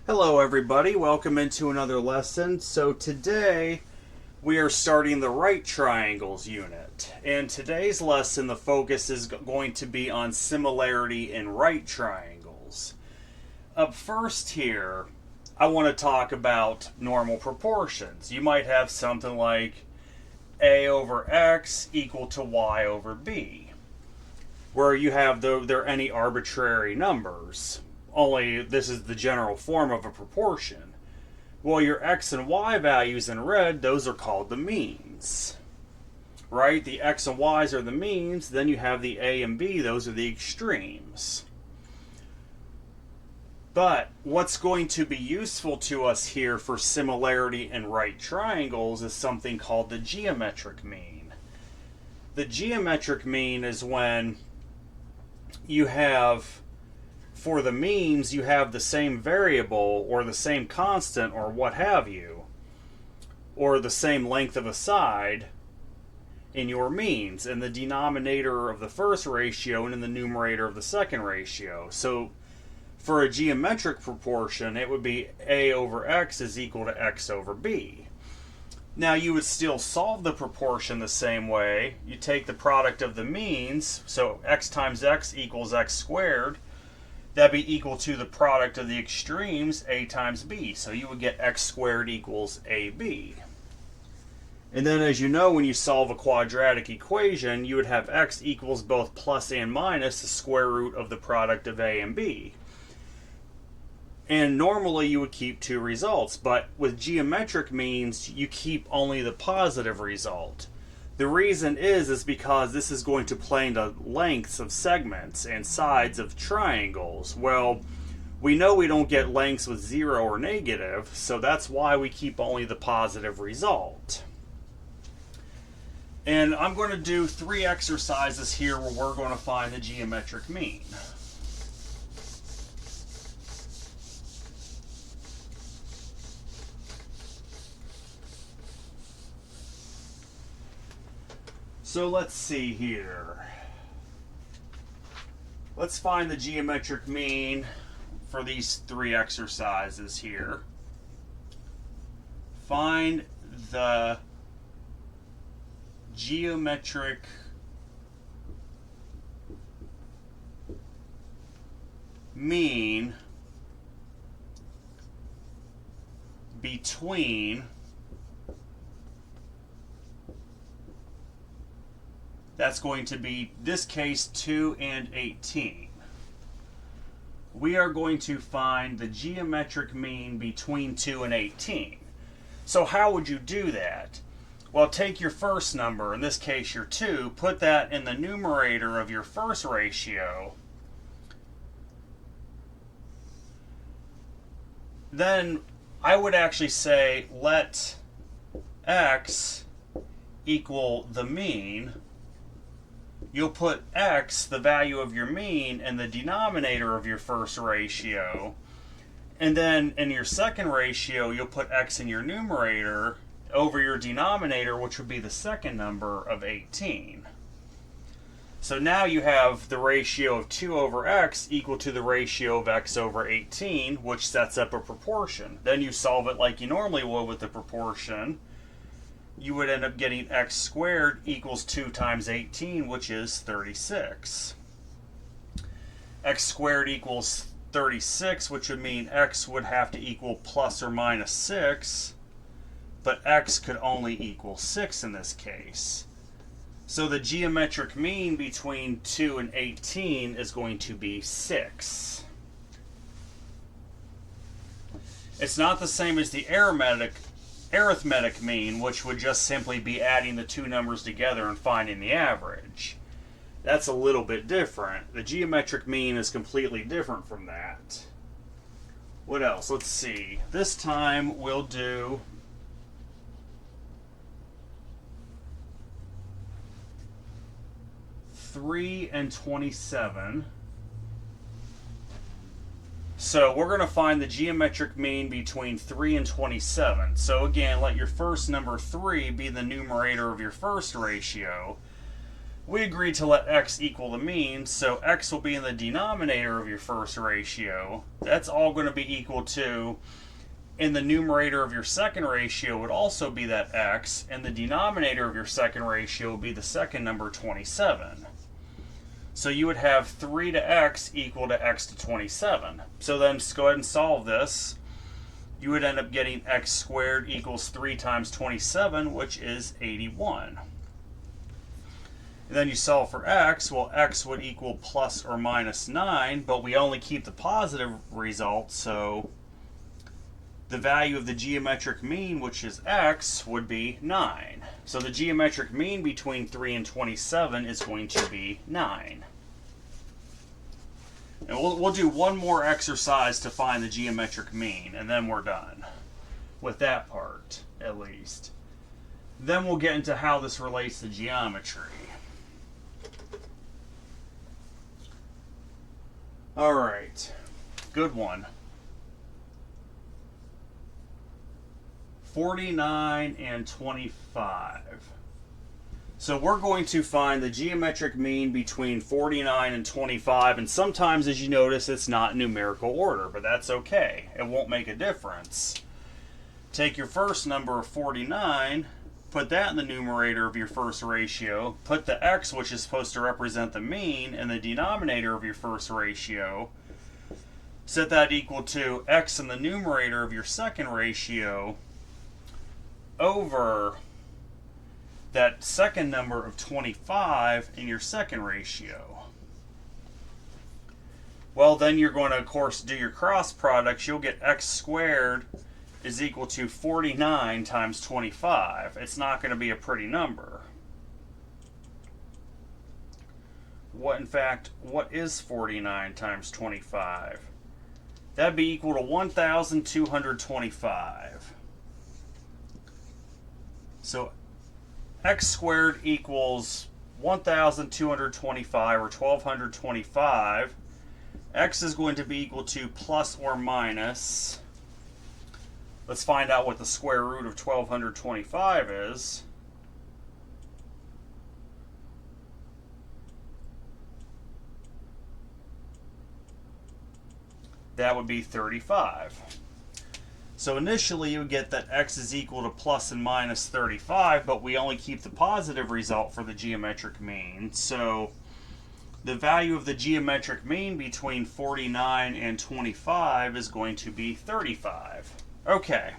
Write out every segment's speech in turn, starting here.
Hello everybody, welcome into another lesson. So today we are starting the right triangles unit. And today's lesson, the focus is going to be on similarity in right triangles. Up first here, I want to talk about normal proportions. You might have something like a over x equal to y over b, where you have there any arbitrary numbers. Only this is the general form of a proportion. Well, your x and y values in red, those are called the means. Right? The x and y's are the means. Then you have the a and b, those are the extremes. But what's going to be useful to us here for similarity in right triangles is something called the geometric mean. The geometric mean is when you have, for the means, you have the same variable or the same constant or what have you, or the same length of a side in your means, in the denominator of the first ratio and in the numerator of the second ratio. So for a geometric proportion, it would be a over x is equal to x over b. Now you would still solve the proportion the same way. You take the product of the means, so x times x equals x squared. That'd be equal to the product of the extremes, a times b. So you would get x squared equals ab. And then, as you know, when you solve a quadratic equation, you would have x equals both plus and minus the square root of the product of a and b. And normally you would keep two results, but with geometric means, you keep only the positive result. The reason is because this is going to play into lengths of segments and sides of triangles. Well, we know we don't get lengths with 0 or negative, so that's why we keep only the positive result. And I'm going to do 3 exercises here where we're going to find the geometric mean. So let's see here. Let's find the geometric mean for these 3 exercises here. Find the geometric mean between that's going to be, this case, 2 and 18. We are going to find the geometric mean between 2 and 18. So how would you do that? Well, take your first number, in this case your 2, put that in the numerator of your first ratio. Then I would actually say let x equal the mean. You'll put x, the value of your mean, in the denominator of your first ratio. And then in your second ratio, you'll put x in your numerator over your denominator, which would be the second number of 18. So now you have the ratio of 2 over x equal to the ratio of x over 18, which sets up a proportion. Then you solve it like you normally would with the proportion. You would end up getting x squared equals 2 times 18, which is 36. X squared equals 36, which would mean x would have to equal plus or minus 6, but x could only equal 6 in this case. So the geometric mean between 2 and 18 is going to be 6. It's not the same as the arithmetic mean, which would just simply be adding the 2 numbers together and finding the average. That's a little bit different. The geometric mean is completely different from that. What else? Let's see. This time we'll do (3 and 27). So we're going to find the geometric mean between 3 and 27. So again, let your first number 3 be the numerator of your first ratio. we agreed to let x equal the mean, so x will be in the denominator of your first ratio. That's all going to be equal to, in the numerator of your second ratio would also be that x, and the denominator of your second ratio would be the second number, 27. So you would have 3 to x equal to x to 27. So then just go ahead and solve this. You would end up getting x squared equals 3 times 27, which is 81. And then you solve for x. Well, x would equal plus or minus 9, but we only keep the positive result, so the value of the geometric mean, which is x, would be 9. So the geometric mean between 3 and 27 is going to be 9. And we'll do one more exercise to find the geometric mean, and then we're done with that part, at least. Then we'll get into how this relates to geometry. All right, good one. 49 and 25. So we're going to find the geometric mean between 49 and 25, and sometimes, as you notice, it's not in numerical order, but that's okay. It won't make a difference. Take your first number of 49, put that in the numerator of your first ratio, put the x, which is supposed to represent the mean, in the denominator of your first ratio, set that equal to x in the numerator of your second ratio over that second number of 25 in your second ratio. Well, then you're going to, of course, do your cross products. You'll get x squared is equal to 49 times 25. It's not going to be a pretty number. What is 49 times 25? That'd be equal to 1,225. So x squared equals 1,225, or 1,225. X is going to be equal to plus or minus. Let's find out what the square root of 1,225 is. That would be 35. So initially you would get that x is equal to plus and minus 35, but we only keep the positive result for the geometric mean. So the value of the geometric mean between 49 and 25 is going to be 35. Okay.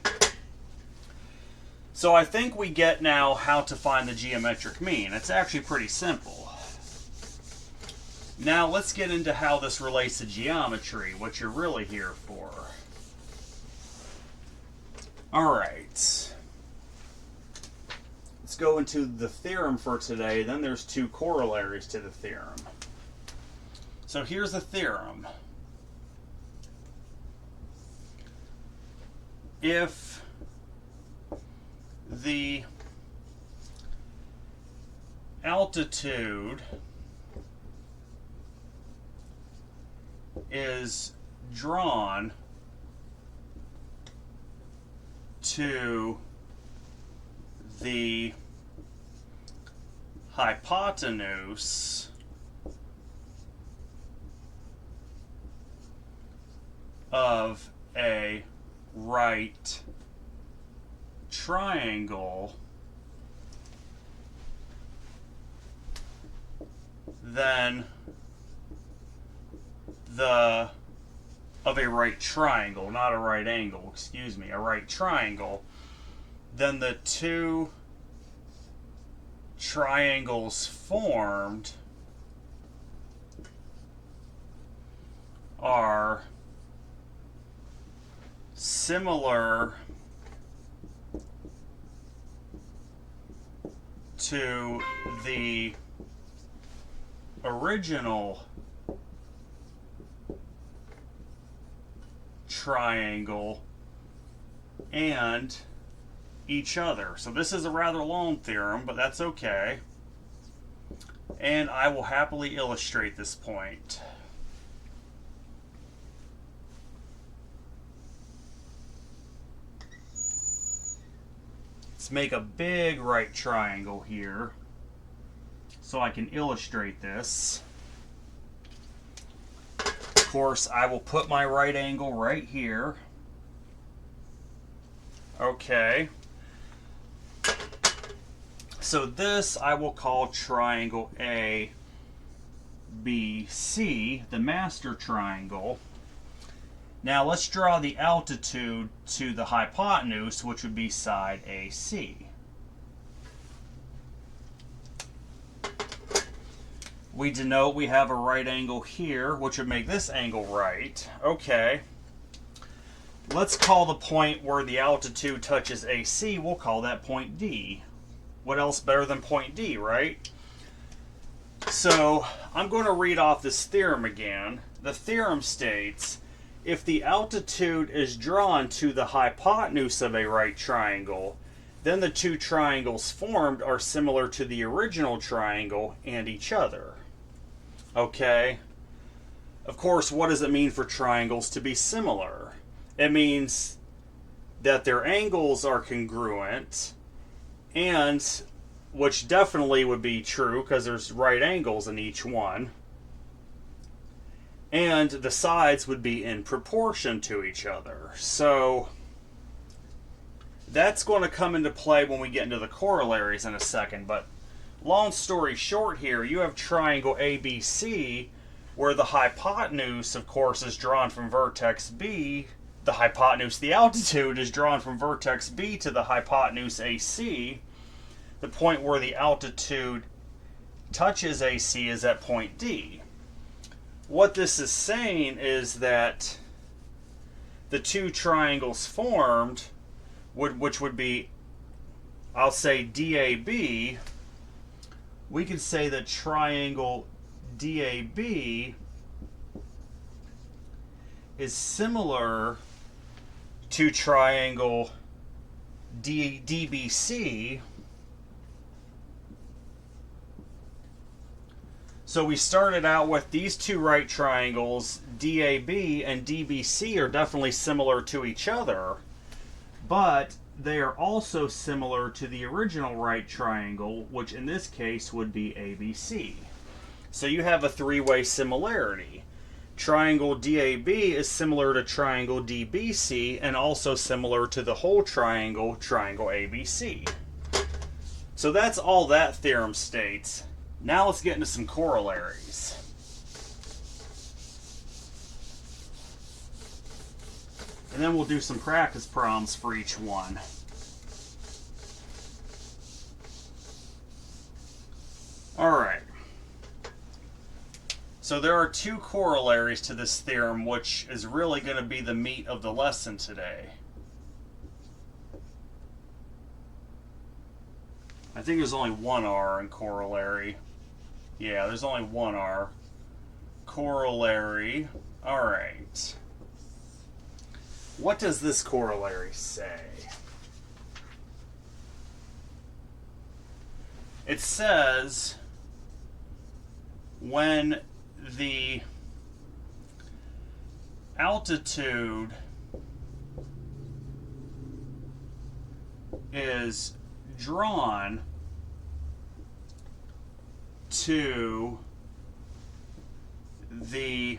So I think we get now how to find the geometric mean. It's actually pretty simple. Now let's get into how this relates to geometry, what you're really here for. Alright, let's go into the theorem for today. Then there's two corollaries to the theorem. So here's the theorem. If the altitude is drawn to the hypotenuse of a right triangle, then of a right triangle, not a right angle, excuse me, a right triangle, then the two triangles formed are similar to the original triangle and each other. So this is a rather long theorem, but that's okay. And I will happily illustrate this point. Let's make a big right triangle here. so I can illustrate this. Of course, I will put my right angle right here. Okay. So this I will call triangle ABC, the master triangle. Now let's draw the altitude to the hypotenuse, which would be side AC. We denote we have a right angle here, which would make this angle right. Okay. Let's call the point where the altitude touches AC, we'll call that point D. What else better than point D, right? So I'm going to read off this theorem again. The theorem states, if the altitude is drawn to the hypotenuse of a right triangle, then the two triangles formed are similar to the original triangle and each other. Okay? Of course, what does it mean for triangles to be similar? It means that their angles are congruent, and which definitely would be true because there's right angles in each one. And the sides would be in proportion to each other. So that's going to come into play when we get into the corollaries in a second. But long story short here, you have triangle ABC where the hypotenuse, of course, is drawn from vertex B. The hypotenuse, the altitude, is drawn from vertex B to the hypotenuse AC. The point where the altitude touches AC is at point D. What this is saying is that the two triangles formed, which would be, I'll say DAB, we could say that triangle DAB is similar to triangle DBC. So we started out with these two right triangles, DAB and DBC are definitely similar to each other, but they are also similar to the original right triangle, which in this case would be ABC. So you have a three-way similarity. Triangle DAB is similar to triangle DBC and also similar to the whole triangle, triangle ABC. So that's all that theorem states. Now let's get into some corollaries. And then we'll do some practice problems for each one. Alright. So there are two corollaries to this theorem, which is really going to be the meat of the lesson today. I think there's only one R in corollary. Yeah, there's only one R. Corollary. Alright. What does this corollary say? It says when the altitude is drawn to the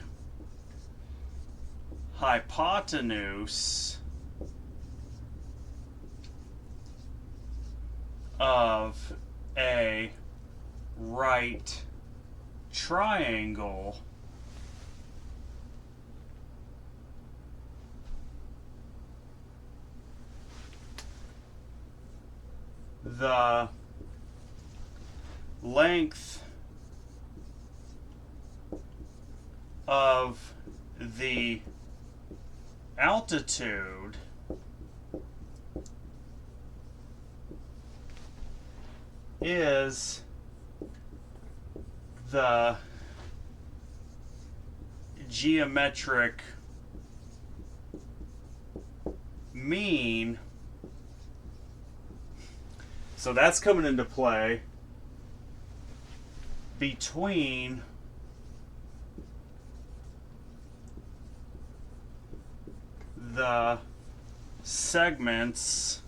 hypotenuse of a right triangle, the length of the altitude is the geometric mean. So that's coming into play between the segments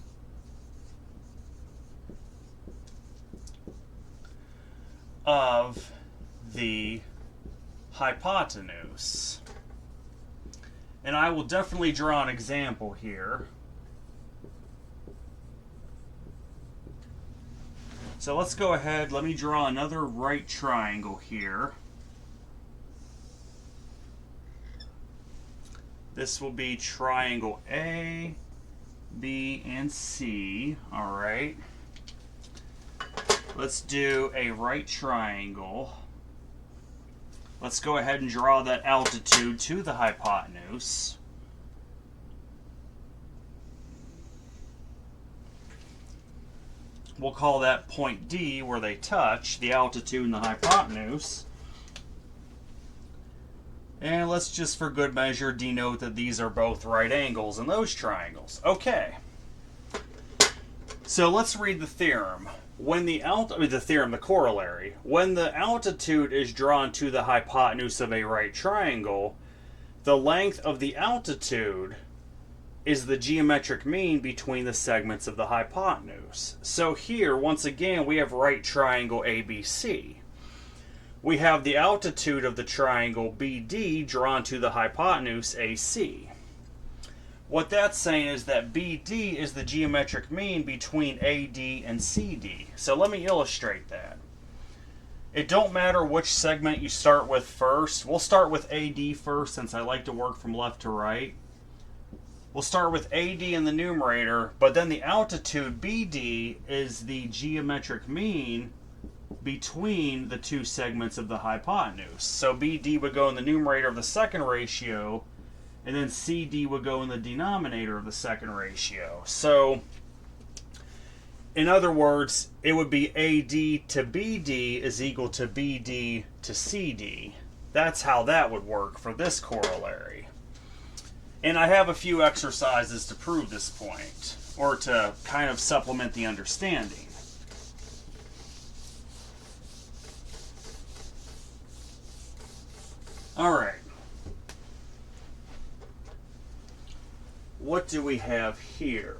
of the hypotenuse. And I will definitely draw an example here. So let's go ahead, let me draw another right triangle here. This will be triangle A, B, and C. All right. Let's do a right triangle. Let's go ahead and draw that altitude to the hypotenuse. We'll call that point D, where they touch, the altitude and the hypotenuse. And let's just, for good measure, denote that these are both right angles in those triangles. Okay. So let's read the theorem. When the corollary. When the altitude is drawn to the hypotenuse of a right triangle, the length of the altitude is the geometric mean between the segments of the hypotenuse. So here, once again, we have right triangle ABC. We have the altitude of the triangle BD drawn to the hypotenuse AC. What that's saying is that BD is the geometric mean between AD and CD. So let me illustrate that. It don't matter which segment you start with first. We'll start with AD first, since I like to work from left to right. We'll start with AD in the numerator, but then the altitude BD is the geometric mean between the two segments of the hypotenuse. So BD would go in the numerator of the second ratio, and then CD would go in the denominator of the second ratio. So, in other words, it would be AD to BD is equal to BD to CD. That's how that would work for this corollary. And I have a few exercises to prove this point, or to kind of supplement the understanding. All right. What do we have here?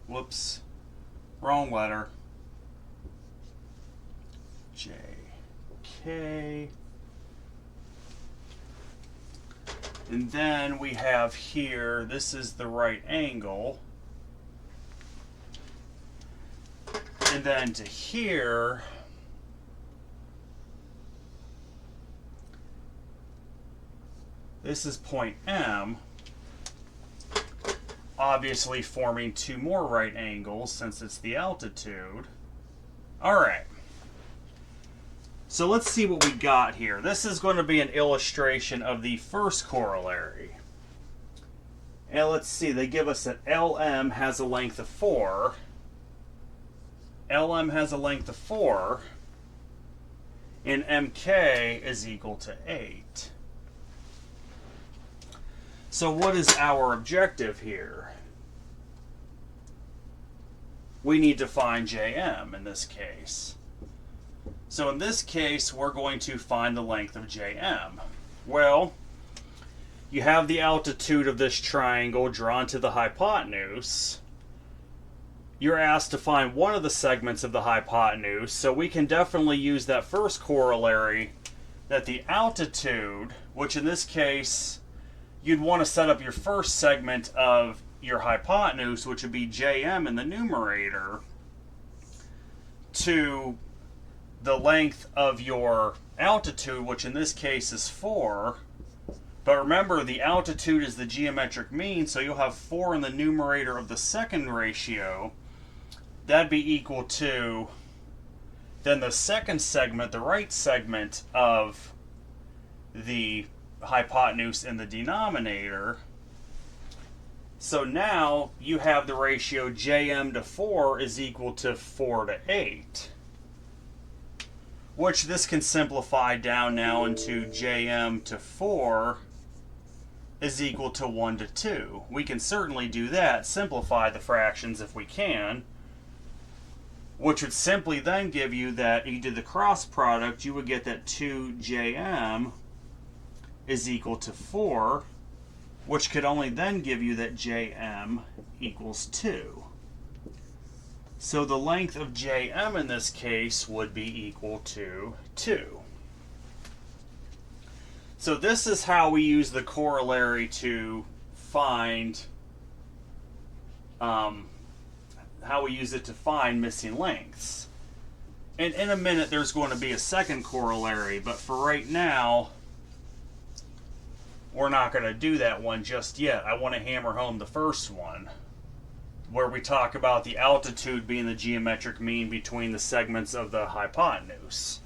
Whoops, wrong letter. J, K. And then we have here, this is the right angle. And then to here, this is point M. Obviously forming two more right angles since it's the altitude. All right. So let's see what we got here. This is going to be an illustration of the first corollary. And let's see, they give us that LM has a length of 4. LM has a length of 4. And MK is equal to 8. So what is our objective here? We need to find JM in this case. So in this case, we're going to find the length of JM. Well, you have the altitude of this triangle drawn to the hypotenuse. You're asked to find one of the segments of the hypotenuse, so we can definitely use that first corollary that the altitude, which in this case, you'd want to set up your first segment of your hypotenuse, which would be JM in the numerator, to the length of your altitude, which in this case is 4. But remember, the altitude is the geometric mean, so you'll have 4 in the numerator of the second ratio. That'd be equal to then the second segment, the right segment of the hypotenuse in the denominator. So now you have the ratio JM to 4 is equal to 4 to 8. Which this can simplify down now into JM to 4 is equal to 1 to 2. We can certainly do that, simplify the fractions if we can, which would simply then give you that if you did the cross product, you would get that 2jm is equal to 4, which could only then give you that jm equals 2. So the length of jm in this case would be equal to 2. So this is how we use the corollary to find, how we use it to find missing lengths. And in a minute there's going to be a second corollary, but for right now, we're not going to do that one just yet. I want to hammer home the first one, where we talk about the altitude being the geometric mean between the segments of the hypotenuse.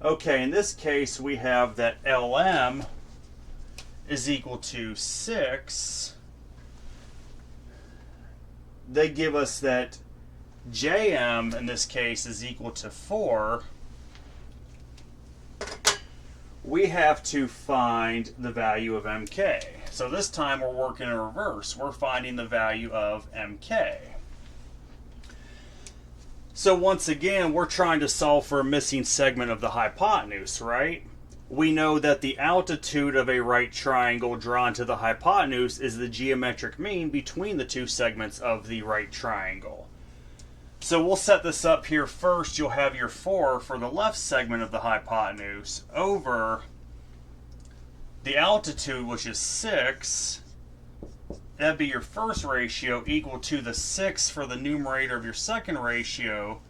Okay, in this case we have that LM is equal to 6. They give us that JM in this case is equal to 4. We have to find the value of MK. So this time we're working in reverse. We're finding the value of MK. So once again, we're trying to solve for a missing segment of the hypotenuse, right? We know that the altitude of a right triangle drawn to the hypotenuse is the geometric mean between the two segments of the right triangle. So we'll set this up here first. You'll have your 4 for the left segment of the hypotenuse over the altitude, which is 6. That'd be your first ratio equal to the 6 for the numerator of your second ratio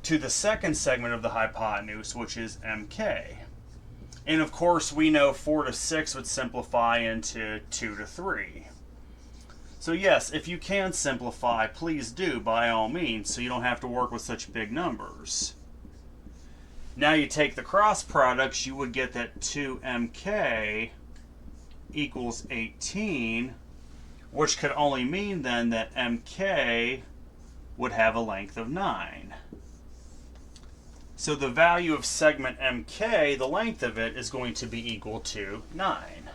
to the second segment of the hypotenuse, which is MK. And of course, we know 4 to 6 would simplify into 2 to 3. So yes, if you can simplify, please do by all means, so you don't have to work with such big numbers. Now you take the cross products, you would get that 2MK equals 18, which could only mean then that MK would have a length of 9. So the value of segment MK, the length of it, is going to be equal to 9.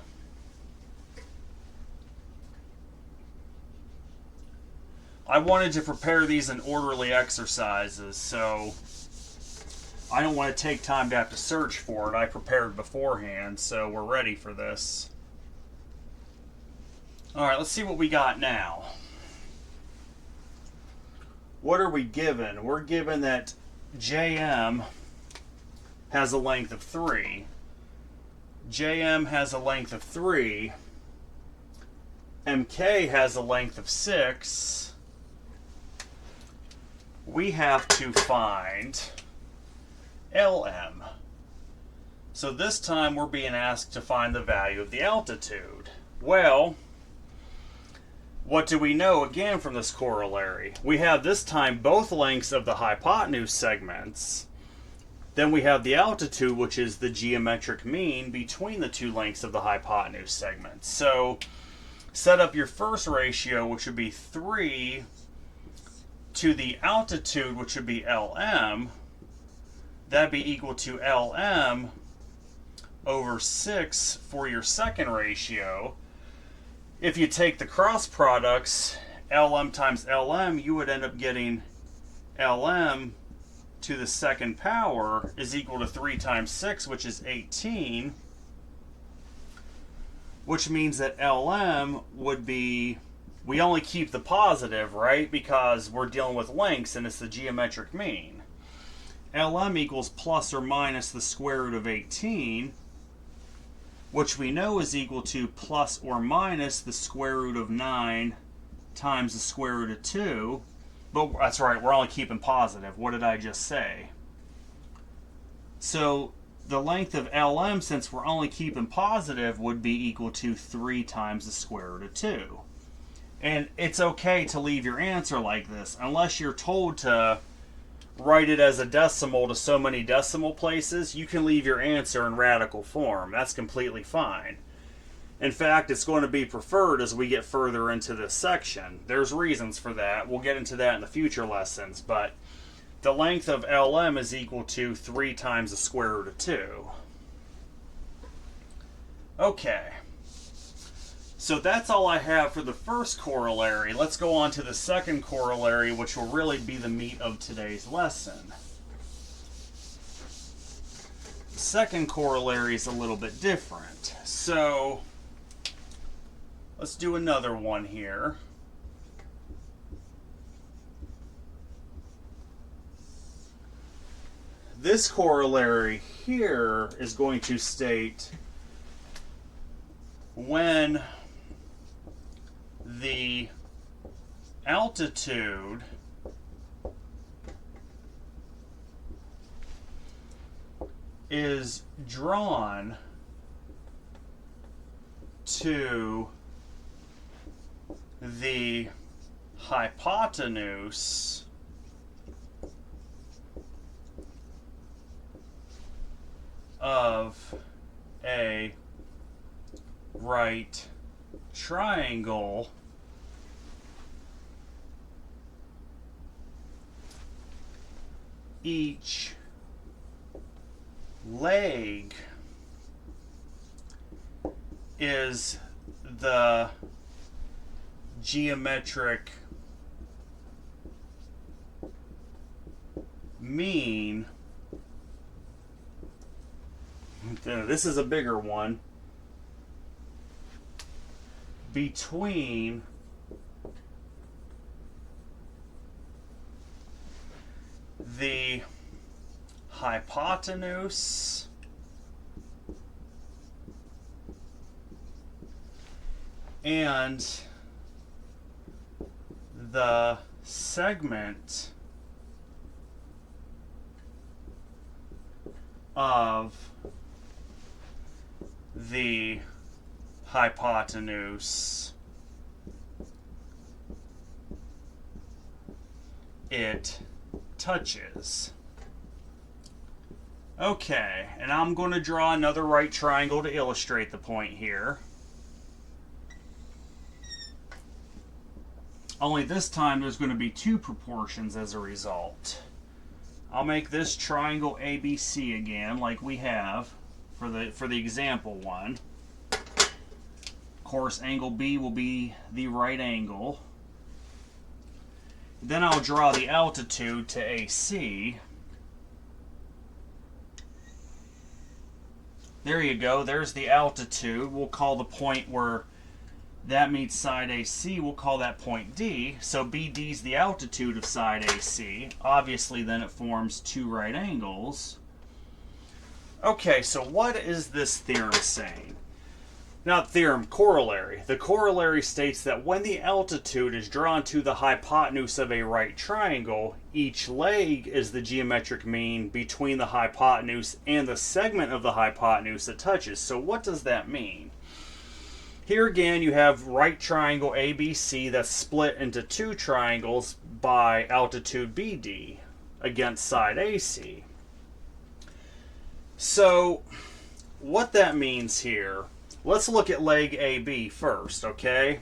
I wanted to prepare these in orderly exercises, so I don't want to take time to have to search for it. I prepared beforehand, so we're ready for this. Alright, let's see what we got now. What are we given? We're given that JM has a length of 3. JM has a length of 3. MK has a length of 6. We have to find LM. So this time we're being asked to find the value of the altitude. Well, what do we know again from this corollary? We have this time both lengths of the hypotenuse segments. Then we have the altitude, which is the geometric mean between the two lengths of the hypotenuse segments. So set up your first ratio, which would be 3 to the altitude, which would be LM. That'd be equal to LM over 6 for your second ratio. If you take the cross products, LM times LM, you would end up getting LM to the second power is equal to 3 times 6, which is 18, which means that LM would be, we only keep the positive, right, because we're dealing with lengths and it's the geometric mean. LM equals plus or minus the square root of 18, which we know is equal to plus or minus the square root of 9 times the square root of 2. But that's right, we're only keeping positive. What did I just say? So the length of LM, since we're only keeping positive, would be equal to 3 times the square root of 2. And it's okay to leave your answer like this, unless you're told to write it as a decimal to so many decimal places. You can leave your answer in radical form. That's completely fine. In fact, it's going to be preferred as we get further into this section. There's reasons for that. We'll get into that in the future lessons, but the length of LM is equal to 3 times the square root of 2. Okay. So that's all I have for the first corollary. Let's go on to the second corollary, which will really be the meat of today's lesson. The second corollary is a little bit different. So let's do another one here. This corollary here is going to state when the altitude is drawn to the hypotenuse of a right triangle, each leg is the geometric mean. This is a bigger one. Between the hypotenuse and the segment of the hypotenuse it touches. Okay, and I'm going to draw another right triangle to illustrate the point here. Only this time there's going to be two proportions as a result. I'll make this triangle ABC again, like we have for the example one. Of course, angle B will be the right angle. Then I'll draw the altitude to AC. There you go, there's the altitude. We'll call the point where that meets side AC, we'll call that point D. So BD is the altitude of side AC. Obviously, then it forms two right angles. Okay, so what is this theorem saying? Not theorem, corollary. The corollary states that when the altitude is drawn to the hypotenuse of a right triangle, each leg is the geometric mean between the hypotenuse and the segment of the hypotenuse it touches. So what does that mean? Here again, you have right triangle ABC that's split into two triangles by altitude BD against side AC. So what that means here, let's look at leg AB first, okay?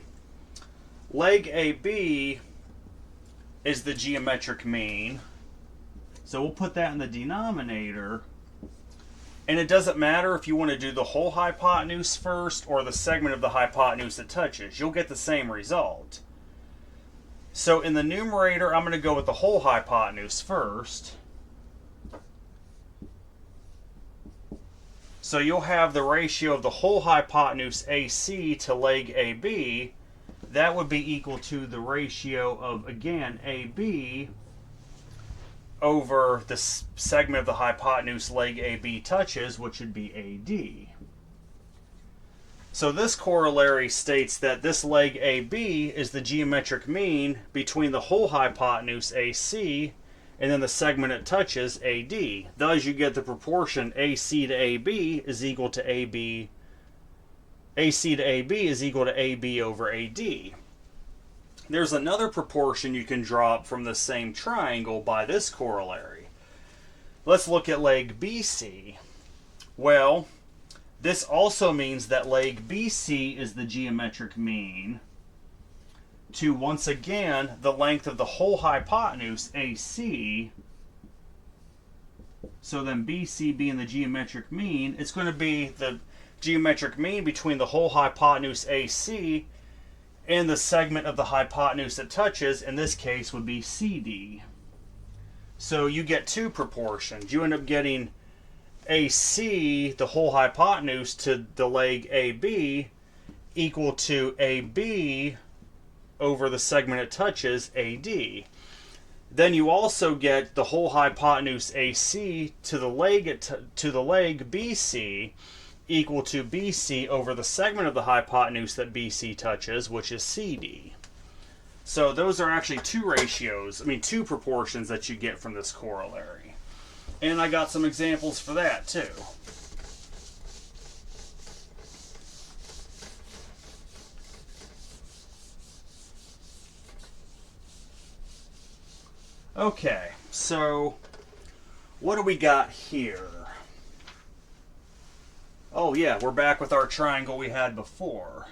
Leg AB is the geometric mean. So we'll put that in the denominator. And it doesn't matter if you want to do the whole hypotenuse first or the segment of the hypotenuse it touches. You'll get the same result. So in the numerator, I'm going to go with the whole hypotenuse first. So you'll have the ratio of the whole hypotenuse AC to leg AB. That would be equal to the ratio of, again, AB over the segment of the hypotenuse leg AB touches, which would be AD. So this corollary states that this leg AB is the geometric mean between the whole hypotenuse AC and then the segment it touches, AD. Thus you get the proportion AC to AB is equal to AB. AC to AB is equal to AB over AD. There's another proportion you can draw up from the same triangle by this corollary. Let's look at leg BC. Well, this also means that leg BC is the geometric mean to, once again, the length of the whole hypotenuse, AC. So then BC being the geometric mean, it's going to be geometric mean between the whole hypotenuse AC and the segment of the hypotenuse it touches, in this case would be CD. So you get two proportions. You end up getting AC, the whole hypotenuse, to the leg AB equal to AB over the segment it touches, AD. Then you also get the whole hypotenuse AC to the leg BC equal to BC over the segment of the hypotenuse that BC touches, which is CD. So those are actually two proportions that you get from this corollary. And I got some examples for that too. Okay, so what do we got here? Oh yeah, we're back with our triangle we had before.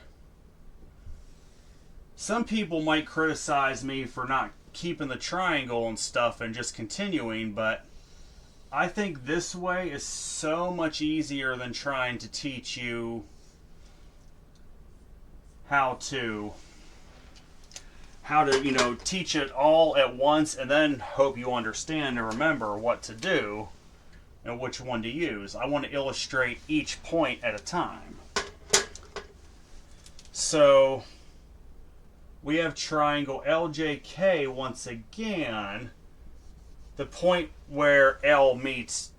Some people might criticize me for not keeping the triangle and stuff and just continuing, but I think this way is so much easier than trying to teach you how to teach it all at once and then hope you understand and remember what to do and which one to use. I want to illustrate each point at a time. So we have triangle LJK once again. The point where L meets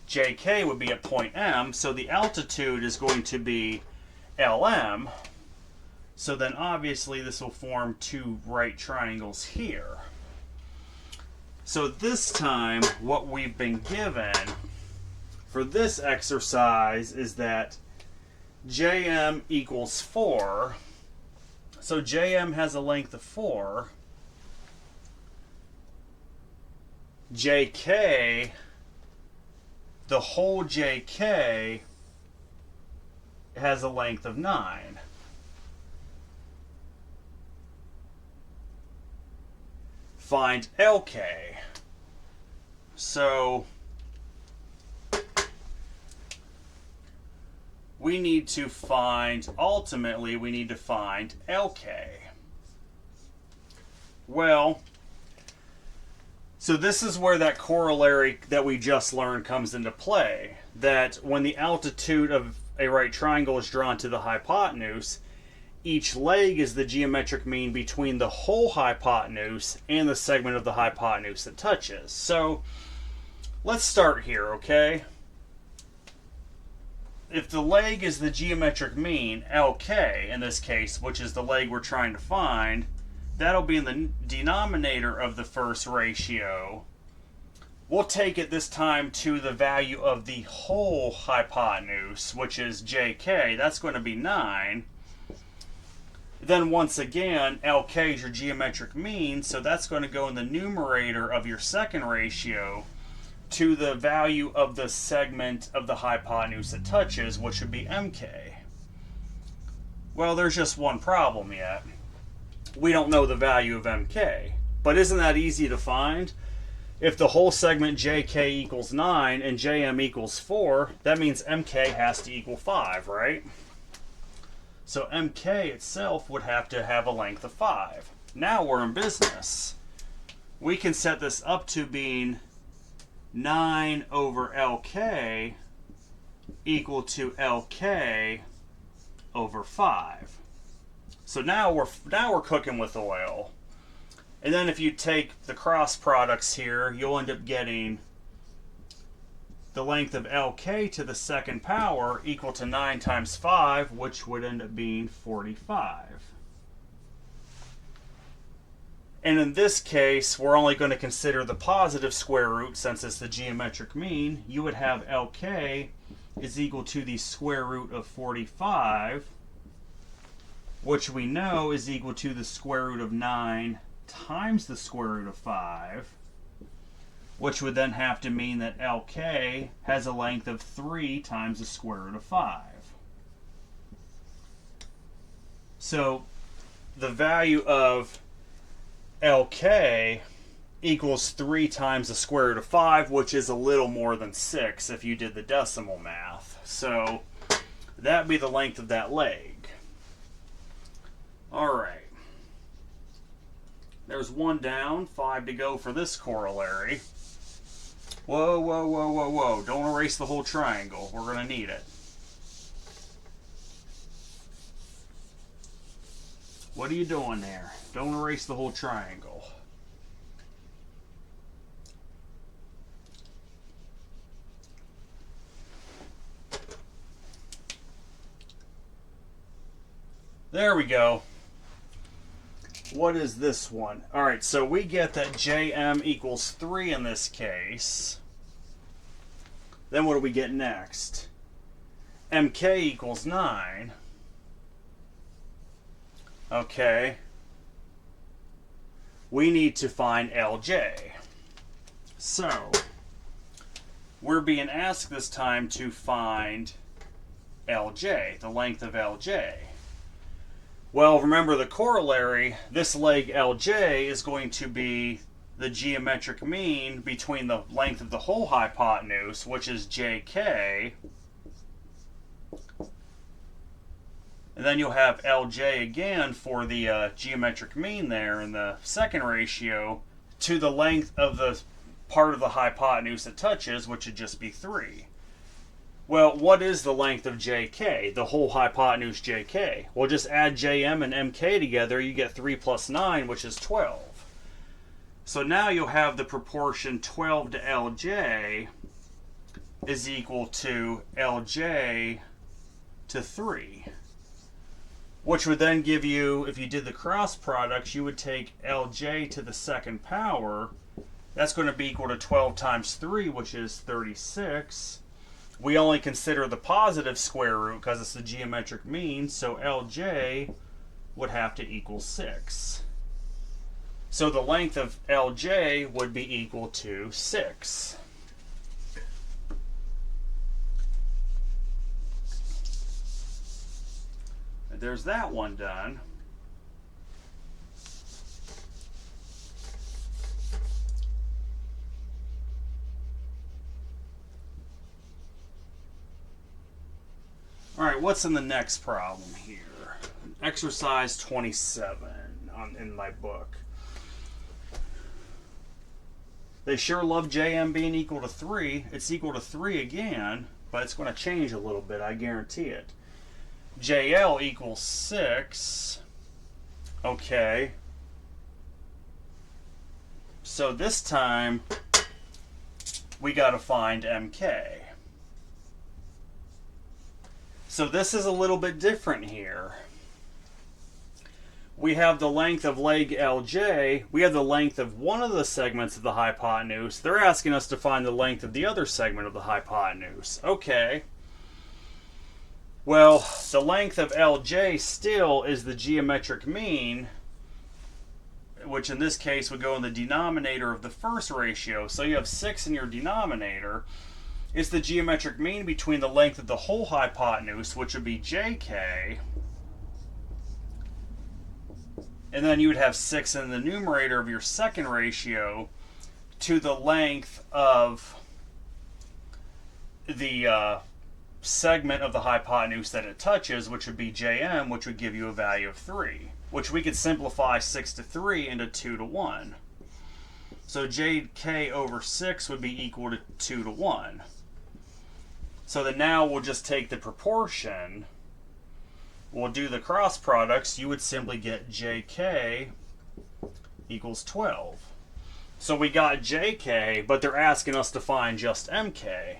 JK would be at point M, so the altitude is going to be LM. So then obviously this will form two right triangles here. So this time what we've been given for this exercise is that JM equals 4. So JM has a length of 4. JK, the whole JK, has a length of 9. Find LK. So ultimately we need to find LK. Well, so this is where that corollary that we just learned comes into play. That when the altitude of a right triangle is drawn to the hypotenuse, each leg is the geometric mean between the whole hypotenuse and the segment of the hypotenuse it touches. So let's start here, okay? If the leg is the geometric mean, LK in this case, which is the leg we're trying to find, that'll be in the denominator of the first ratio. We'll take it this time to the value of the whole hypotenuse, which is JK. That's going to be 9. Then once again, LK is your geometric mean, so that's going to go in the numerator of your second ratio to the value of the segment of the hypotenuse it touches, which would be MK. Well, there's just one problem yet. We don't know the value of MK. But isn't that easy to find? If the whole segment JK equals 9 and JM equals 4, that means MK has to equal 5, right? So MK itself would have to have a length of 5. Now we're in business. We can set this up to being 9 over LK equal to LK over 5. So now we're cooking with oil. And then if you take the cross products here, you'll end up getting the length of LK to the second power equal to 9 times 5, which would end up being 45. And in this case, we're only going to consider the positive square root since it's the geometric mean. You would have LK is equal to the square root of 45, which we know is equal to the square root of 9 times the square root of 5, which would then have to mean that LK has a length of 3 times the square root of 5. So the value of LK equals 3 times the square root of 5, which is a little more than 6 if you did the decimal math. So That'd be the length of that leg. All right. There's 1 down, 5 to go for this corollary. Whoa, whoa, whoa, whoa, whoa. Don't erase the whole triangle. We're going to need it. What are you doing there? Don't erase the whole triangle. There we go. What is this one? All right, so we get that JM equals 3 in this case. Then what do we get next? MK equals 9. Okay. We need to find LJ. So, we're being asked this time to find LJ, the length of LJ. Well, remember the corollary, this leg LJ is going to be the geometric mean between the length of the whole hypotenuse, which is JK, and then you'll have LJ again for the geometric mean there in the second ratio to the length of the part of the hypotenuse it touches, which would just be 3. Well, what is the length of JK, the whole hypotenuse JK? Well, just add JM and MK together, you get 3 plus 9, which is 12. So now you'll have the proportion 12 to LJ is equal to LJ to 3. Which would then give you, if you did the cross products, you would take LJ to the second power. That's going to be equal to 12 times 3, which is 36. We only consider the positive square root because it's the geometric mean, so LJ would have to equal 6. So the length of LJ would be equal to 6. And there's that one done. All right, what's in the next problem here? Exercise 27 in my book. They sure love JM being equal to 3. It's equal to 3 again, but it's going to change a little bit, I guarantee it. JL equals 6. Okay. So this time, we got to find MK. So this is a little bit different here. We have the length of leg LJ. We have the length of one of the segments of the hypotenuse. They're asking us to find the length of the other segment of the hypotenuse. Okay. Well, the length of LJ still is the geometric mean, which in this case would go in the denominator of the first ratio. So you have 6 in your denominator. It's the geometric mean between the length of the whole hypotenuse, which would be JK, and then you would have 6 in the numerator of your second ratio to the length of the segment of the hypotenuse that it touches, which would be JM, which would give you a value of 3, which we could simplify 6 to 3 into 2 to 1. So JK over 6 would be equal to 2 to 1. So then now we'll just take the proportion, we'll do the cross products, you would simply get JK equals 12. So we got JK, but they're asking us to find just MK.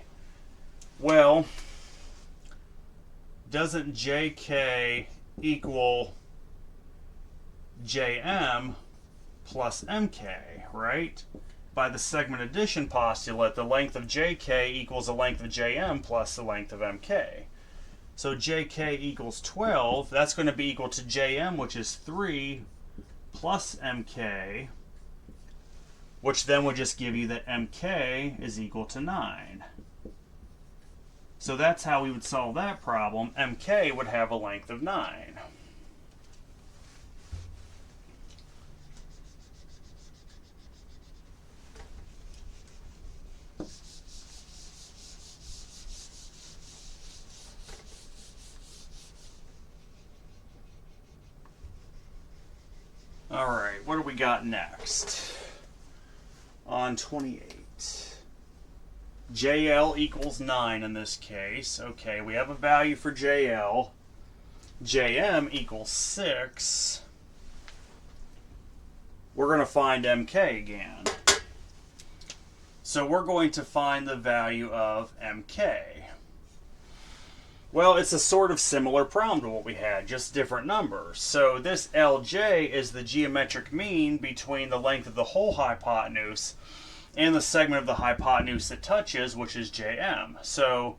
Well, doesn't JK equal JM plus MK, right? By the segment addition postulate, the length of JK equals the length of JM plus the length of MK. So JK equals 12. That's going to be equal to JM, which is 3 plus MK, which then would just give you that MK is equal to 9. So that's how we would solve that problem. MK would have a length of 9. got next? On 28. JL equals 9 in this case. Okay, we have a value for JL. JM equals 6. We're going to find MK again. So we're going to find the value of MK. Well, it's a sort of similar problem to what we had, just different numbers. So this LJ is the geometric mean between the length of the whole hypotenuse and the segment of the hypotenuse it touches, which is JM. So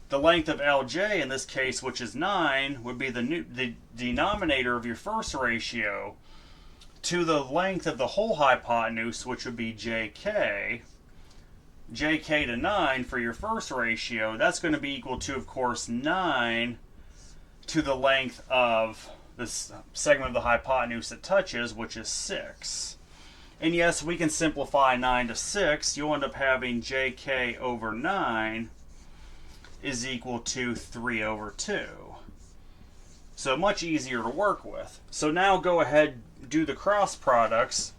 the length of LJ in this case, which is 9, would be the denominator of your first ratio to the length of the whole hypotenuse, which would be JK. JK to 9 for your first ratio, that's going to be equal to, of course, 9 to the length of this segment of the hypotenuse it touches, which is 6. And yes, we can simplify 9 to 6. You'll end up having JK over 9 is equal to 3 over 2. So much easier to work with. So now go ahead, do the cross products.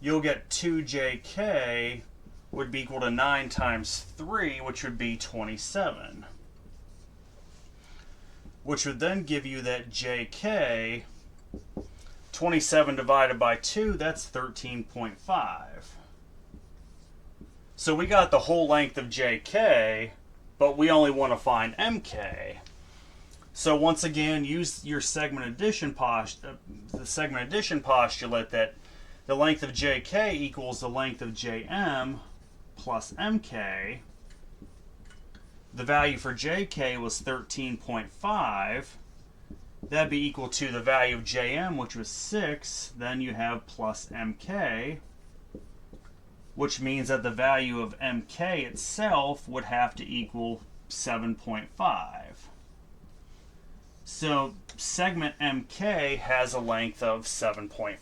You'll get 2JK would be equal to 9 times 3, which would be 27. Which would then give you that JK, 27 divided by 2, that's 13.5. So we got the whole length of JK, but we only want to find MK. So once again, use your segment addition postulate that the length of JK equals the length of JM plus MK. The value for JK was 13.5. That'd be equal to the value of JM, which was 6. Then you have plus MK, which means that the value of MK itself would have to equal 7.5. So segment MK has a length of 7.5.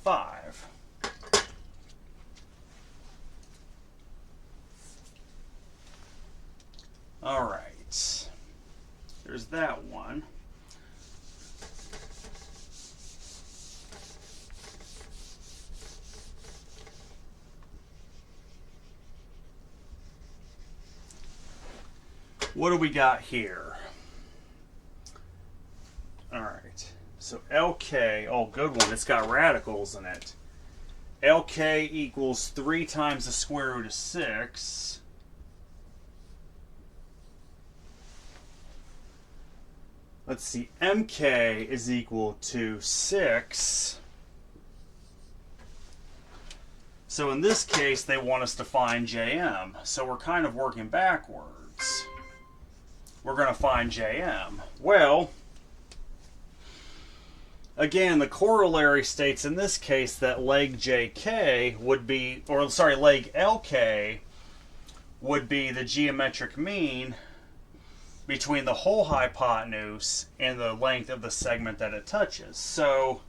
All right, there's that one. What do we got here? All right, so LK, oh, good one. It's got radicals in it. LK equals 3 times the square root of 6. Let's see, MK is equal to 6. So in this case, they want us to find JM. So we're kind of working backwards. We're going to find JM. Well, again, the corollary states in this case that leg JK would be, or sorry, leg LK would be the geometric mean between the whole hypotenuse and the length of the segment that it touches. So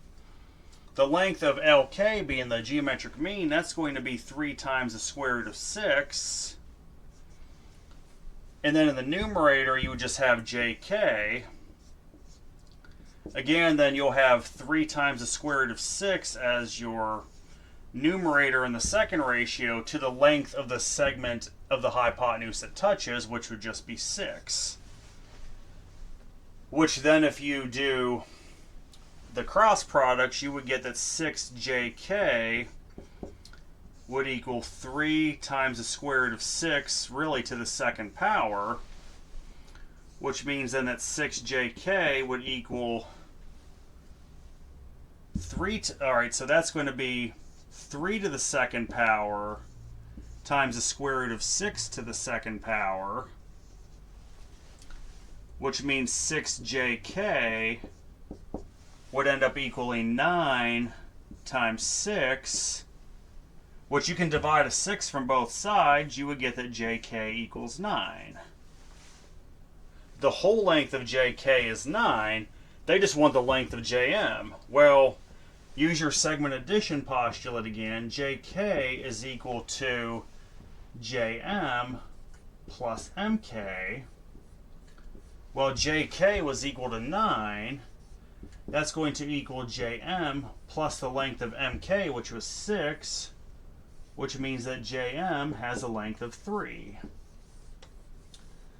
the length of LK being the geometric mean, that's going to be 3 times the square root of 6. And then in the numerator, you would just have JK. Again, then you'll have 3 times the square root of 6 as your numerator in the second ratio to the length of the segment of the hypotenuse it touches, which would just be 6. Which then, if you do the cross products, you would get that 6JK would equal 3 times the square root of 6, really to the second power, which means then that 6JK would equal 3, all right, so that's going to be 3 to the second power times the square root of 6 to the second power, which means 6JK would end up equaling 9 times 6, which you can divide a 6 from both sides. You would get that JK equals 9. The whole length of JK is 9. They just want the length of JM. Well, use your segment addition postulate again. JK is equal to JM plus MK. Well, JK was equal to 9. that's going to equal Jm plus the length of Mk, which was 6, which means that Jm has a length of 3.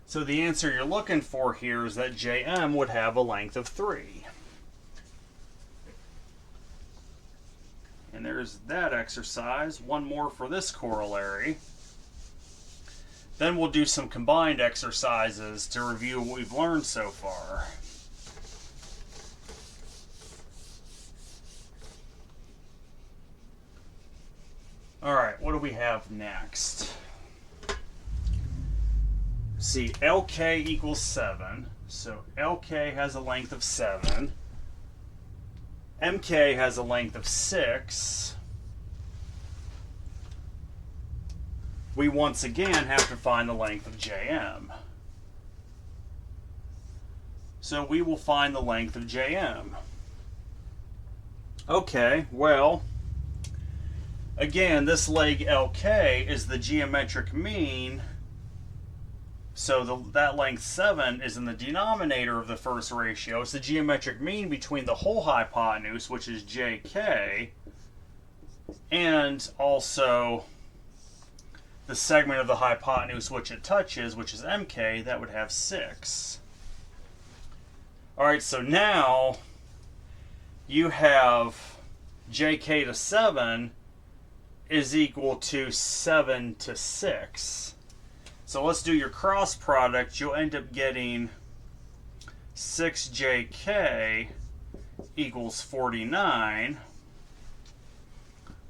So the answer you're looking for here is that Jm would have a length of 3. And there's that exercise. One more for this corollary. Then we'll do some combined exercises to review what we've learned so far. All right, what do we have next? See, LK equals 7. So LK has a length of 7. MK has a length of 6. We once again have to find the length of Jm. So we will find the length of Jm. Okay, well, again, this leg LK is the geometric mean. So that length 7 is in the denominator of the first ratio. It's the geometric mean between the whole hypotenuse, which is JK, and also the segment of the hypotenuse which it touches, which is MK, that would have 6. Alright, so now you have JK to 7 is equal to 7 to 6. So let's do your cross product. You'll end up getting 6JK equals 49,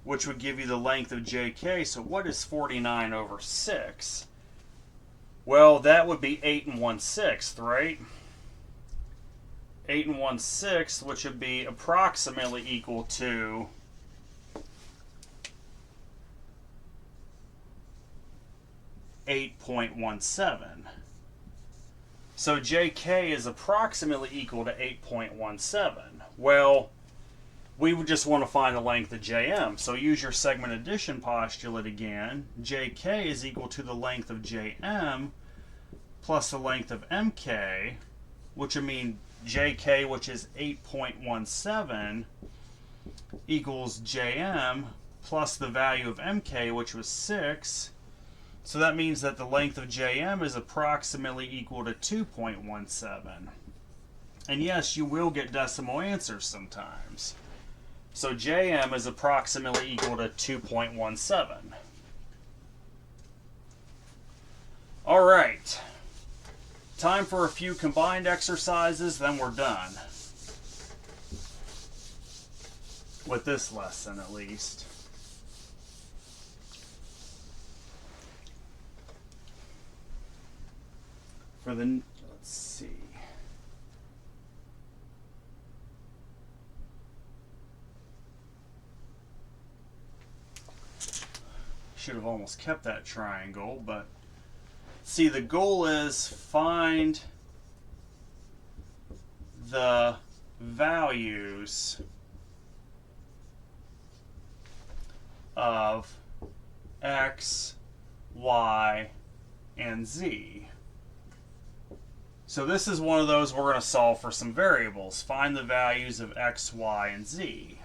which would give you the length of JK. So what is 49 over 6? Well, that would be 8 1/6, right? 8 1/6, which would be approximately equal to 8.17. So JK is approximately equal to 8.17. Well, we would just want to find the length of Jm. So use your segment addition postulate again. JK is equal to the length of Jm plus the length of MK, which would mean JK, which is 8.17, equals Jm plus the value of MK, which was 6. So that means that the length of Jm is approximately equal to 2.17. And yes, you will get decimal answers sometimes. So Jm is approximately equal to 2.17. All right. Time for a few combined exercises, then we're done. With this lesson, at least. For the, let's see. Should have almost kept that triangle, but see, the goal is find the values of x, y, and z. So this is one of those we're going to solve for some variables. Find the values of x, y, and z.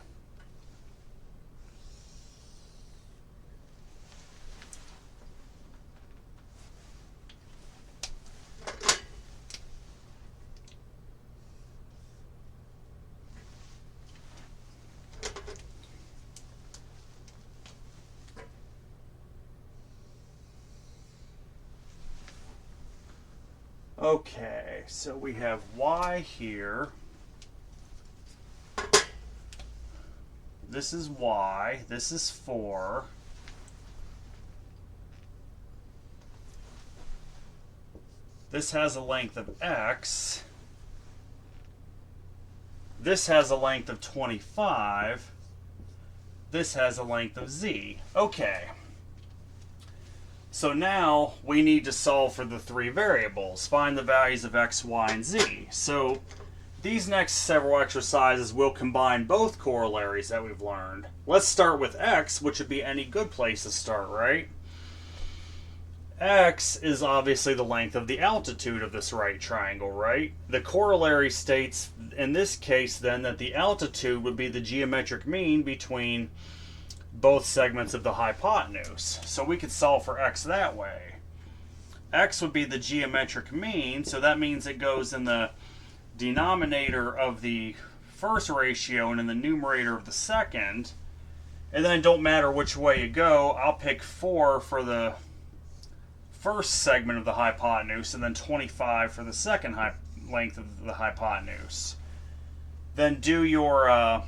Okay, so we have y here. This is y. This is 4. This has a length of x. This has a length of 25. This has a length of z. Okay. So now we need to solve for the three variables. Find the values of x, y, and z. So these next several exercises will combine both corollaries that we've learned. Let's start with x, which would be any good place to start, right? x is obviously the length of the altitude of this right triangle, right? The corollary states in this case then that the altitude would be the geometric mean between both segments of the hypotenuse. So we could solve for x that way. X would be the geometric mean, so that means it goes in the denominator of the first ratio and in the numerator of the second. And then it don't matter which way you go, I'll pick 4 for the first segment of the hypotenuse and then 25 for the second length of the hypotenuse. Then do your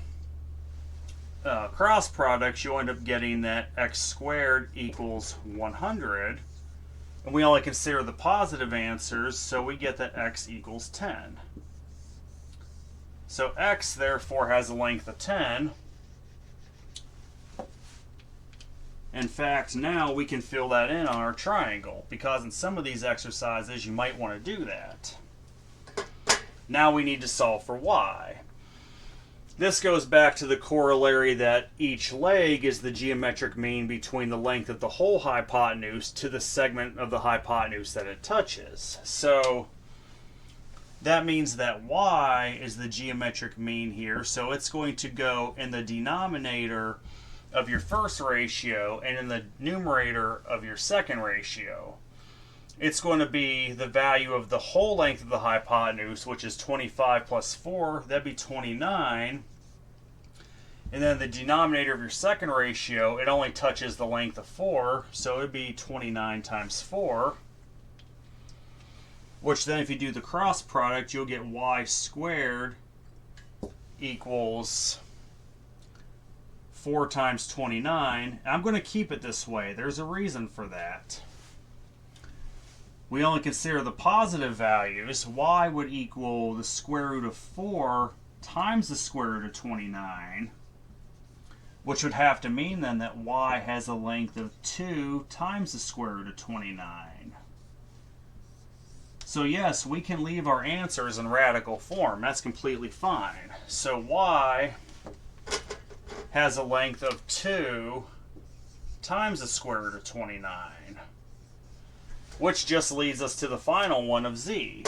cross products, you'll end up getting that x squared equals 100. And we only consider the positive answers, so we get that x equals 10. So x therefore has a length of 10. In fact, now we can fill that in on our triangle, because in some of these exercises you might want to do that. Now we need to solve for y. This goes back to the corollary that each leg is the geometric mean between the length of the whole hypotenuse to the segment of the hypotenuse that it touches. So that means that y is the geometric mean here, so it's going to go in the denominator of your first ratio and in the numerator of your second ratio. It's going to be the value of the whole length of the hypotenuse, which is 25 plus 4, that'd be 29. And then the denominator of your second ratio, it only touches the length of 4, so it'd be 29 times 4. Which then if you do the cross product, you'll get y squared equals 4 times 29. I'm going to keep it this way. There's a reason for that. We only consider the positive values. Y would equal the square root of 4 times the square root of 29, which would have to mean then that y has a length of 2 times the square root of 29. So yes, we can leave our answers in radical form. That's completely fine. So y has a length of 2 times the square root of 29, which just leads us to the final one of z.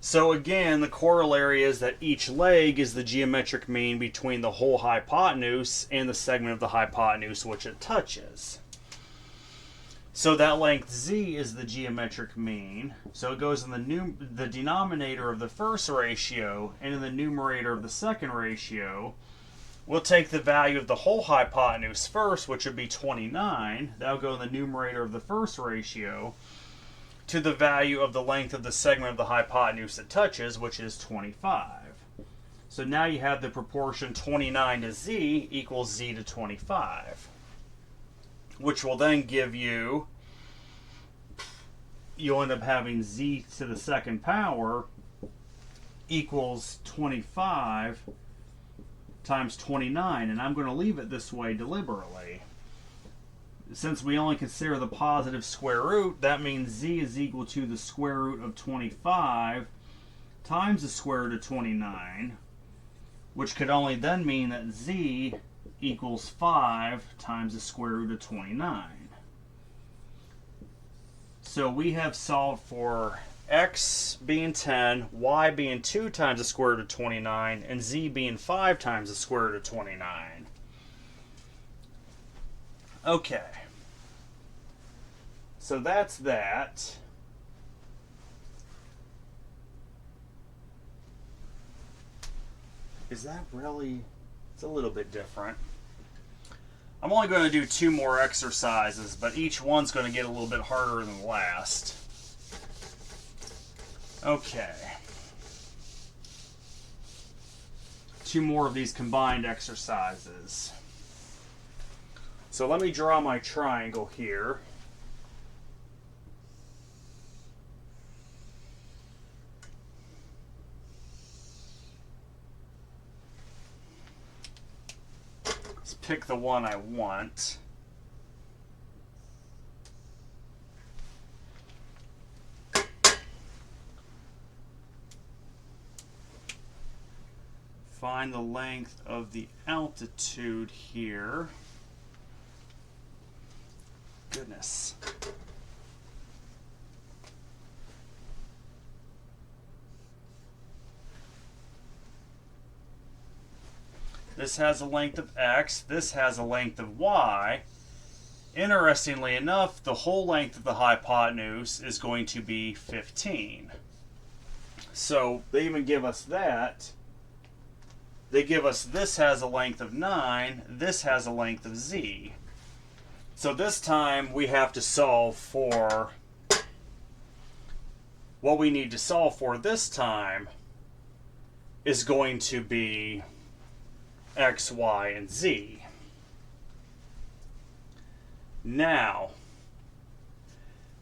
So again, the corollary is that each leg is the geometric mean between the whole hypotenuse and the segment of the hypotenuse which it touches. So that length z is the geometric mean. So it goes in the denominator of the first ratio and in the numerator of the second ratio. We'll take the value of the whole hypotenuse first, which would be 29. That'll go in the numerator of the first ratio to the value of the length of the segment of the hypotenuse it touches, which is 25. So now you have the proportion 29 to z equals z to 25. Which will then give you, you'll end up having z to the second power equals 25 times 29. And I'm going to leave it this way deliberately. Since we only consider the positive square root, that means z is equal to the square root of 25 times the square root of 29, which could only then mean that z equals 5 times the square root of 29. So we have solved for x being 10, y being 2 times the square root of 29, and z being 5 times the square root of 29. Okay. So that's that. Is that really... It's a little bit different. I'm only going to do 2 more exercises, but each one's going to get a little bit harder than the last. Okay. 2 more of these combined exercises. So let me draw my triangle here. Pick the one I want. Find the length of the altitude here. Go goodness. This has a length of x. This has a length of y. Interestingly enough, the whole length of the hypotenuse is going to be 15. So they even give us that. They give us this has a length of 9. This has a length of z. So this time we have to solve for what we need to solve for this time is going to be x, y, and z. Now,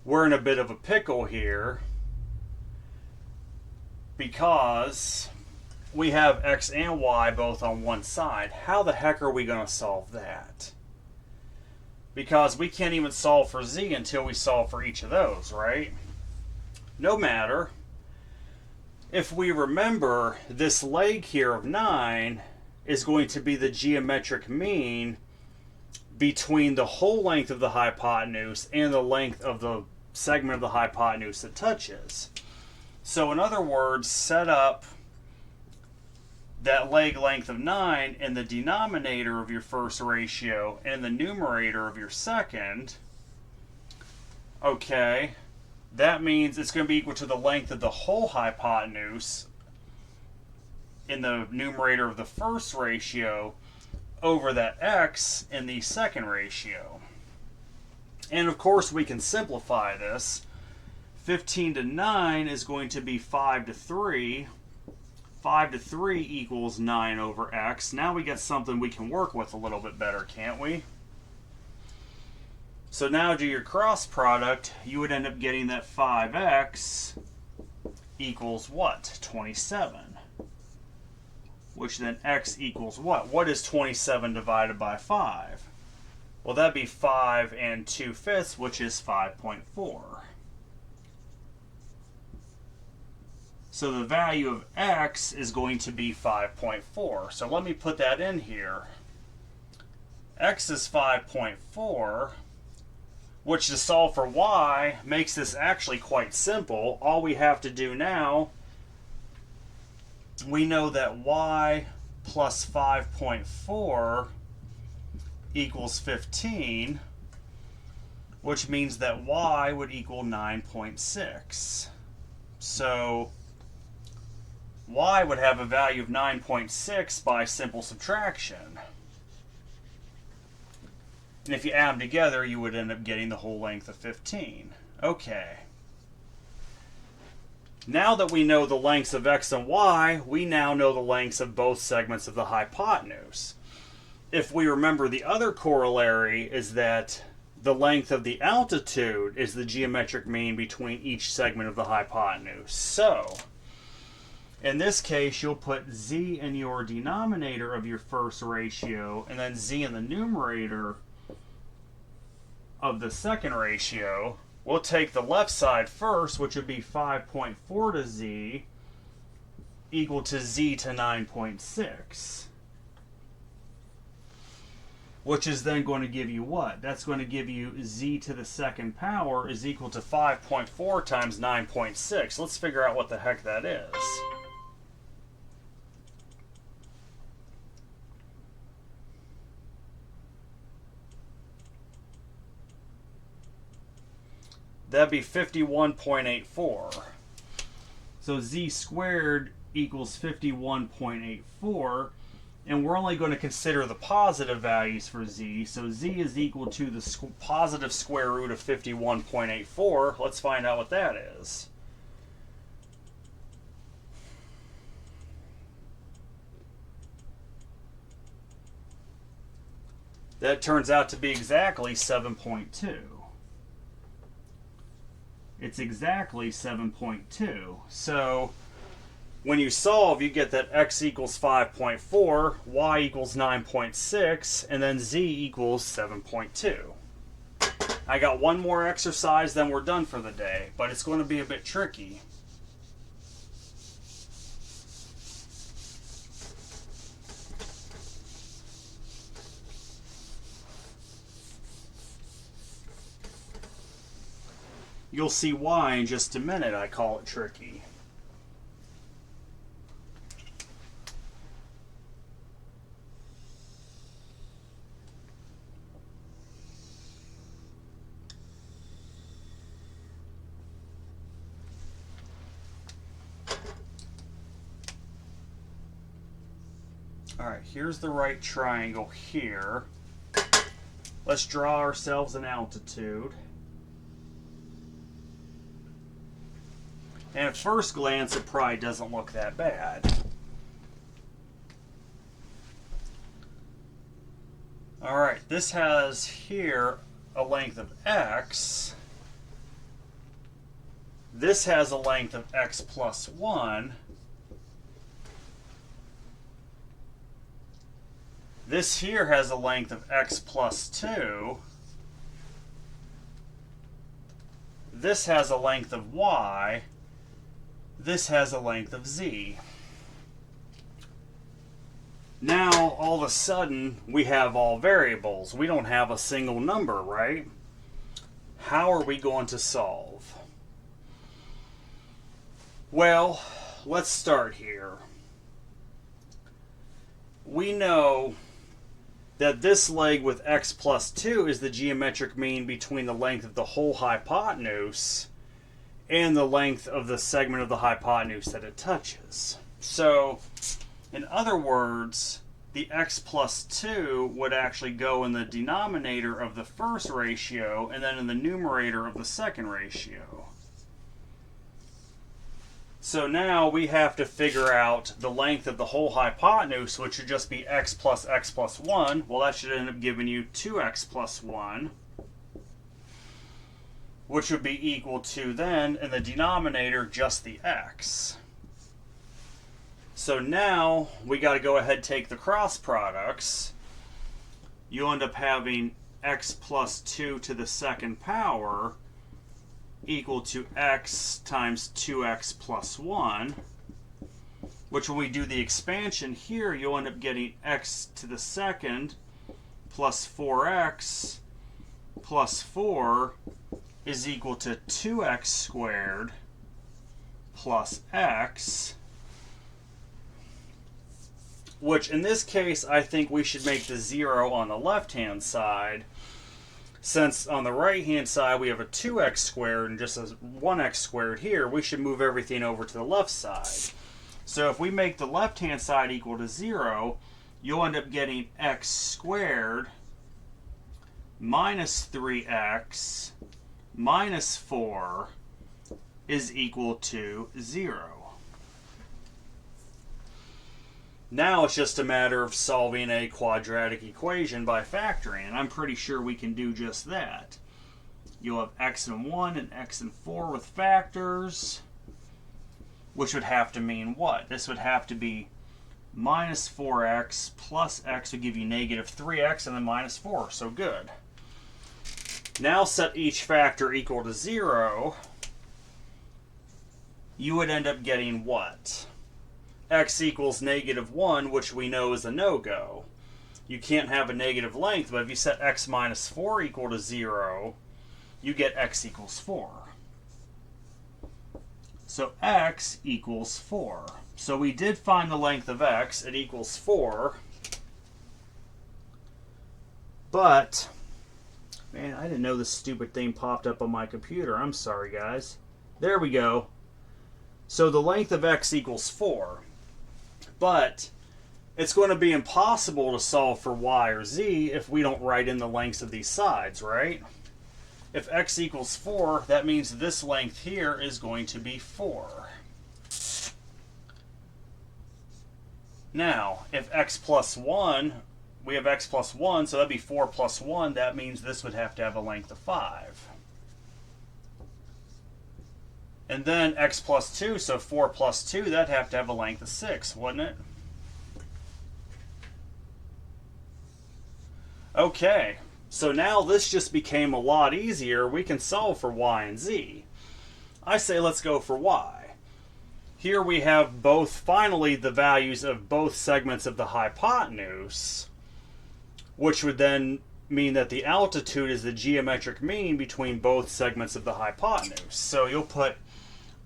we're in a bit of a pickle here because we have x and y both on one side. How the heck are we going to solve that? Because we can't even solve for z until we solve for each of those, right? No matter. If we remember, this leg here of 9 is going to be the geometric mean between the whole length of the hypotenuse and the length of the segment of the hypotenuse it touches. So in other words, set up that leg length of 9 in the denominator of your first ratio and the numerator of your second. Okay, that means it's going to be equal to the length of the whole hypotenuse in the numerator of the first ratio over that x in the second ratio. And of course we can simplify this. 15 to 9 is going to be 5 to 3. 5 to 3 equals 9 over x. Now we got something we can work with a little bit better, can't we? So now do your cross product, you would end up getting that 5x equals what? 27. Which then x equals what? What is 27 divided by 5? Well, that'd be 5 and 2/5, which is 5.4. So the value of x is going to be 5.4. So let me put that in here. X is 5.4, which to solve for y makes this actually quite simple. All we have to do now, we know that y plus 5.4 equals 15, which means that y would equal 9.6. So y would have a value of 9.6 by simple subtraction. And if you add them together, you would end up getting the whole length of 15. Okay. Now that we know the lengths of x and y, we now know the lengths of both segments of the hypotenuse. If we remember, the other corollary is that the length of the altitude is the geometric mean between each segment of the hypotenuse. So, in this case, you'll put z in your denominator of your first ratio, and then z in the numerator of the second ratio. We'll take the left side first, which would be 5.4 to z equal to z to 9.6. Which is then going to give you what? That's going to give you z to the second power is equal to 5.4 times 9.6. Let's figure out what the heck that is. That'd be 51.84. So z squared equals 51.84. And we're only going to consider the positive values for z. So z is equal to the positive square root of 51.84. Let's find out what that is. That turns out to be exactly 7.2. It's exactly 7.2. So when you solve, you get that x equals 5.4, y equals 9.6, and then z equals 7.2. I got one more exercise, then we're done for the day, but it's going to be a bit tricky. You'll see why in just a minute I call it tricky. Alright, here's the right triangle here. Let's draw ourselves an altitude. And at first glance, it probably doesn't look that bad. Alright, this has here a length of x. This has a length of x plus 1. This here has a length of x plus 2. This has a length of y. This has a length of z. Now, all of a sudden, we have all variables. We don't have a single number, right? How are we going to solve? Well, let's start here. We know that this leg with x plus 2 is the geometric mean between the length of the whole hypotenuse and the length of the segment of the hypotenuse that it touches. So, in other words, the x plus 2 would actually go in the denominator of the first ratio and then in the numerator of the second ratio. So now we have to figure out the length of the whole hypotenuse, which would just be x plus 1. Well, that should end up giving you 2x plus 1, which would be equal to then, in the denominator, just the x. So now we got to go ahead and take the cross products. You end up having x plus 2 to the second power equal to x times 2x plus 1, which when we do the expansion here, you'll end up getting x to the second plus 4x plus 4 is equal to 2x squared plus x, which in this case I think we should make the 0 on the left-hand side, since on the right-hand side we have a 2x squared and just a 1x squared here. We should move everything over to the left side. So if we make the left-hand side equal to 0, you'll end up getting x squared minus 3x minus 4 is equal to 0. Now it's just a matter of solving a quadratic equation by factoring, and I'm pretty sure we can do just that. You'll have x and 1 and x and 4 with factors, which would have to mean what? This would have to be minus 4x plus x would give you negative 3x and then minus 4, so good. Now set each factor equal to 0. You would end up getting what? X equals negative 1, which we know is a no-go. You can't have a negative length, but if you set x minus 4 equal to 0, you get x equals 4. So x equals 4. So we did find the length of x. It equals 4. But, man, I didn't know this stupid thing popped up on my computer. I'm sorry, guys. There we go. So the length of x equals 4. But it's going to be impossible to solve for y or z if we don't write in the lengths of these sides, right? If x equals 4, that means this length here is going to be 4. Now, if x plus 1, we have x plus 1, so that'd be 4 plus 1. That means this would have to have a length of 5. And then x plus 2, so 4 plus 2, that'd have to have a length of 6, wouldn't it? Okay, so now this just became a lot easier. We can solve for y and z. I say let's go for y. Here we have both, finally, the values of both segments of the hypotenuse, which would then mean that the altitude is the geometric mean between both segments of the hypotenuse. So you'll put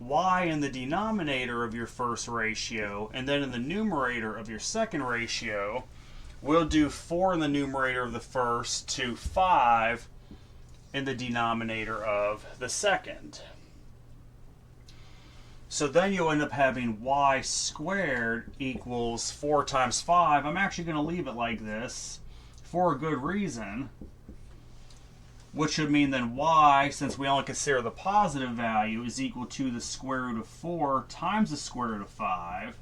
y in the denominator of your first ratio, and then in the numerator of your second ratio, we'll do 4 in the numerator of the first to 5 in the denominator of the second. So then you'll end up having y squared equals 4 times 5. I'm actually going to leave it like this for a good reason, which would mean then y, since we only consider the positive value, is equal to the square root of 4 times the square root of 5,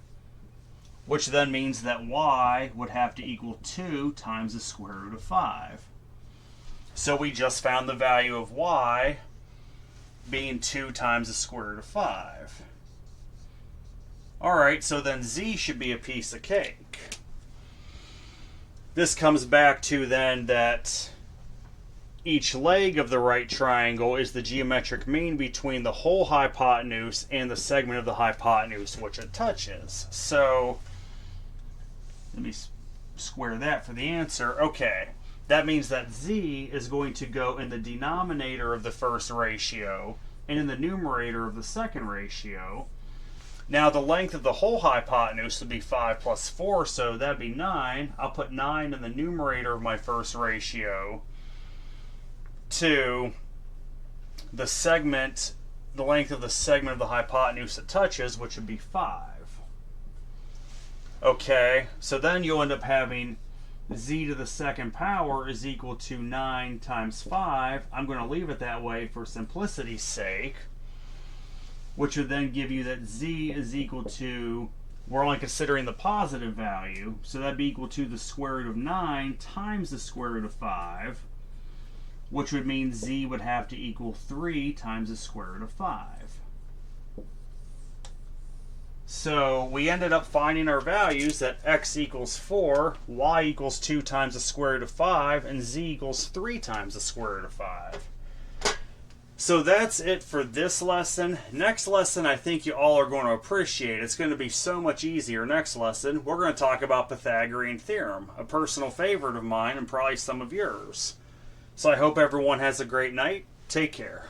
which then means that y would have to equal 2 times the square root of 5. So we just found the value of y being 2 times the square root of 5. Alright, so then z should be a piece of cake. This comes back to then that each leg of the right triangle is the geometric mean between the whole hypotenuse and the segment of the hypotenuse which it touches. So let me square that for the answer. Okay, that means that z is going to go in the denominator of the first ratio and in the numerator of the second ratio. Now the length of the whole hypotenuse would be 5 plus 4, so that'd be 9. I'll put 9 in the numerator of my first ratio to the segment, the length of the segment of the hypotenuse it touches, which would be 5. Okay, so then you'll end up having z to the second power is equal to 9 times 5. I'm going to leave it that way for simplicity's sake, which would then give you that z is equal to, we're only considering the positive value, so that'd be equal to the square root of 9 times the square root of 5, which would mean z would have to equal 3 times the square root of 5. So we ended up finding our values that x equals 4, y equals 2 times the square root of 5, and z equals 3 times the square root of 5. So that's it for this lesson. Next lesson I think you all are going to appreciate. It's going to be so much easier next lesson. We're going to talk about Pythagorean theorem, a personal favorite of mine and probably some of yours. So I hope everyone has a great night. Take care.